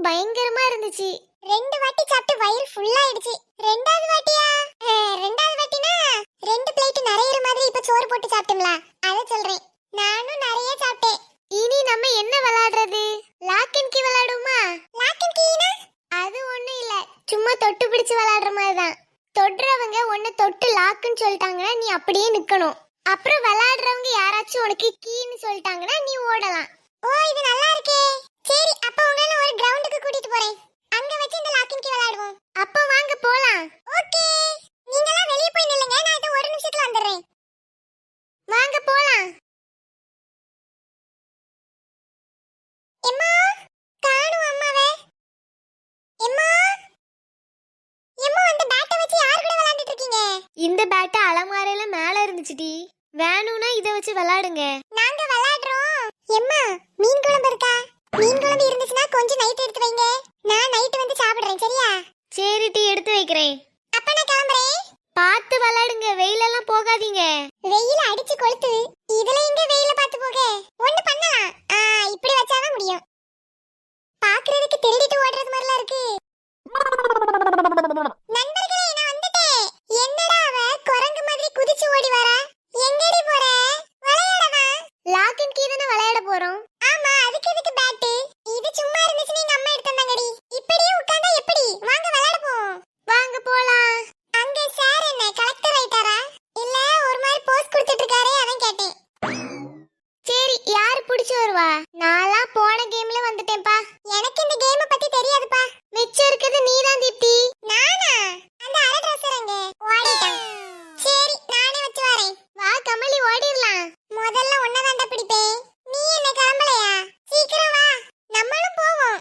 பயங்கரமா இருந்துச்சு. 2 வாட்டி சாப்பிட்டு வயிறு ஃபுல் ஆயிடுச்சு. ரெண்டாவது வாட்டியா? ரெண்டாவது வாட்டினா 2 பிளேட் நிறைய மாதிரி இப்ப சோறு போட்டு சாப்பிட்டோம்ல அத சொல்றேன். நானும் நிறைய சாப்பிட்டேன். இனி நம்ம என்ன விளையாடுறது? லாக் அண்ட் கீ விளையாடுமா? லாக் அண்ட் கீனா அது ஒண்ணும் இல்ல, சும்மா தொட்டு பிடிச்சு விளையாடுற மாதிரி தான். தொடுறவங்க ஒன்னு தொட்டு லாக்குன்னு சொல்லிட்டாங்கன்னா நீ அப்படியே நிக்கணும். அப்புறம் விளையாடுறவங்க யாராச்சும் உனக்கு கீன்னு சொல்லிட்டாங்கன்னா நீ ஓடலாம். ஓ இது நல்லா இருக்கே. சரி அப்ப உங்களை ஒரு கிரவுண்டுக்கு கூட்டிட்டு போறேன். அங்க வச்சு இந்த லாக் அண்ட் கீ விளையாடுவோம். அப்ப வாங்க போலாம். ஓகே நீங்க எல்லாம் வெளிய போய் நில்லுங்க, நான் இந்த ஒரு நிமிஷத்துல வந்துறேன். வாங்க போலாம். எம்மா காணோம் அம்மாவே. எம்மா எம்மா அந்த பேட்டை வச்சு யார் கூட விளையாடிட்டு இருக்கீங்க? இந்த பேட்டை அலமாரியில மேல இருந்துச்சுடி. வேணும்னா இத வச்சு விளையாடுங்க. நாங்க விளையாடுறோம். எம்மா மீன் குழம்பு இருக்கா? மீன் குழம்பு இருந்துச்சுன்னா கொஞ்சம் நைட் எடுத்து வைங்க. நான் நைட் வந்து சாப்பிடுறேன் சரியா? சரி டீ எடுத்து வைக்கிறேன். அப்ப நான் கிளம்புறேன். பார்த்து விளையாடுங்க, வெயில எல்லாம் போகாதீங்க. வெயில அடிச்சு கொளுத்து. இதுல எங்க வெயில பார்த்து போக? ஒண்ணு பண்ணலாம். இப்படி வச்சாதான் முடியும். பாக்குறதுக்கு திருடிட்டு ஓடுறது மாதிரிலாம் இருக்கு. நண்பர்களே நான் வந்துட்டேன். என்னடா அவ குரங்கு மாதிரி குதிச்சு ஓடி வரா? எங்கடி போற? விளையாடவா? லாக் அண்ட் கீ தான விளையாட போறோம். ஆமா அதுக்கு எதுக்கு பேட்? இது சும்மா இருந்துச்சு நீங்க அம்மா எடுத்து வந்தாங்கடி. இப்படியே உட்கார்ந்தா எப்படி? வாங்க விளையாட போவோம். வாங்க போலாம். அங்க சார் என்ன கலெக்டர் ஆயிட்டாரா? இல்ல ஒரு மாதிரி போஸ் கொடுத்துட்டு இருக்காரே அதான் கேட்டேன். சரி யாரு பிடிச்சு வருவா? நான்லாம் போன கேம்ல வந்துட்டேன்ப்பா. எனக்கு இந்த கேம் பத்தி தெரியாதுப்பா. மிச்சம் இருக்குது நீதான் தீப்தி. நானா? அந்த அரை ட்ரெஸ்ஸர் அங்க ஓடிட்டான். சரி நானே வச்சு வரேன். வா கமலி ஓடிரலாம். முதல்ல உன்னதாண்டா பிடிப்பேன். நீ என்ன கிளம்பலையா? சீக்கிரம் வா நம்மளும் போவோம்.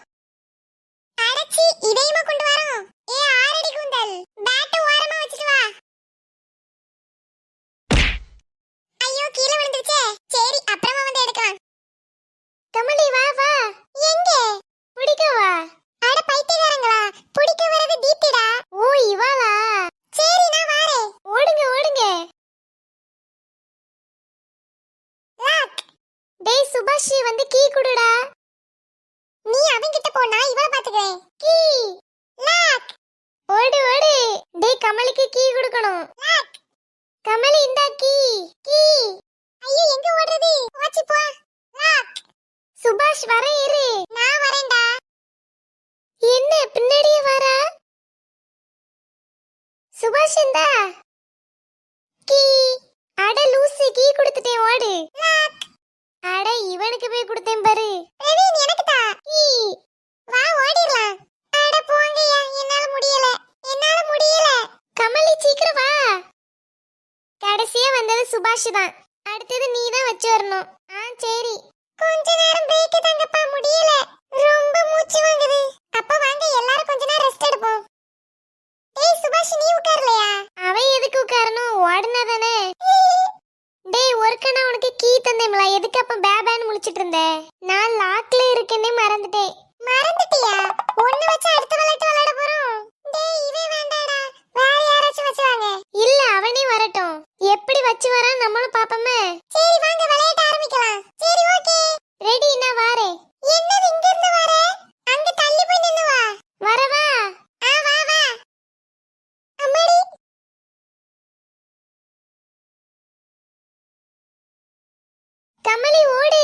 அடச்சி இதையுமா கொண்டு வரோம்? ஏ ஆறடி கூந்தல் பேட் ஓரமா வச்சிட்டு வா. ஐயோ கீழே விழுந்துருச்சே. சரி அப்புறமா வந்து எடுக்கலாம். கமலி வா வா. எங்க பிடிக்க வா? அட பைத்தியக்காரங்களா, பிடிக்க வரது தீப்திடா. ஓ இவாளா? சரி நான் வரேன். ஓடுங்க ஓடுங்க. லாக். டேய் சுபாஷி வந்து கீ குடுடா. நீ அவங்கிட்ட போ, நான் இவள பாத்துக்கிறேன். Key lock. ஓடு ஓடு. டேய் கமலிக்கு கீ கொடுக்கணும். லாக். கமலி இந்தா கீ. கீ. ஐயோ எங்க ஓடுறது? போச்சு போ. லாக். சுபாஷ் வர இரு. நான் வரேன்டா. என்ன பின்னாடியே வரா? சுபாஷ் இந்தா கீ. அட லூசு கீ கொடுத்துட்டேன் ஓடு. லாக். அட இவனுக்கு போய் கொடுத்தேன் பாரு. பிரவீன் எனக்கு தா கீ. வா ஓடிரலாம். அட போங்கயா என்னால முடியல. என்னால முடியல. கமலி சீக்கிரம் வா. கடைசியா வந்தது சுபாஷ் தான். அடுத்தது நீ தான் வச்சு வரணும். சரி. கொஞ்ச நேரம் பிரேக் தாங்கப்பா முடியல. ரொம்ப மூச்சு வாங்குது. அப்ப வாங்க எல்லாரும் கொஞ்ச நேரம் ரெஸ்ட் எடுப்போம். டேய் சுபாஷ் நீ உட்காரலையா? அவன் எதுக்கு உட்காரணும்? ஓடுனா தானே. டேய் ஒருக்கனா உனக்கு கீ தந்தேம்ல, எதுக்கு அப்ப பேபான்னு முழிச்சிட்டு இருந்த? நான் லாக்ல இருக்கேனே மறந்துட்டேன். மறந்துட்டியா? ஒண்ணு வச்சு அடுத்த விளையாட்டு விளையாட போறோம். டேய் இவே வேண்டாடா, வேற யாராச்சும் வச்சு வாங்க. இல்ல அவனே வரட்டும். எப்படி வச்சு வரான் நம்மளும் பாப்போமே. சரி வாங்க விளையாட ஆரம்பிக்கலாம். சரி ஓகே ரெடி நான் வரேன். என்னது இங்க இருந்து வர? அங்க தள்ளி போய் நின்னு வா. வரவா? வா வா. அம்மாடி கமலி ஓடு.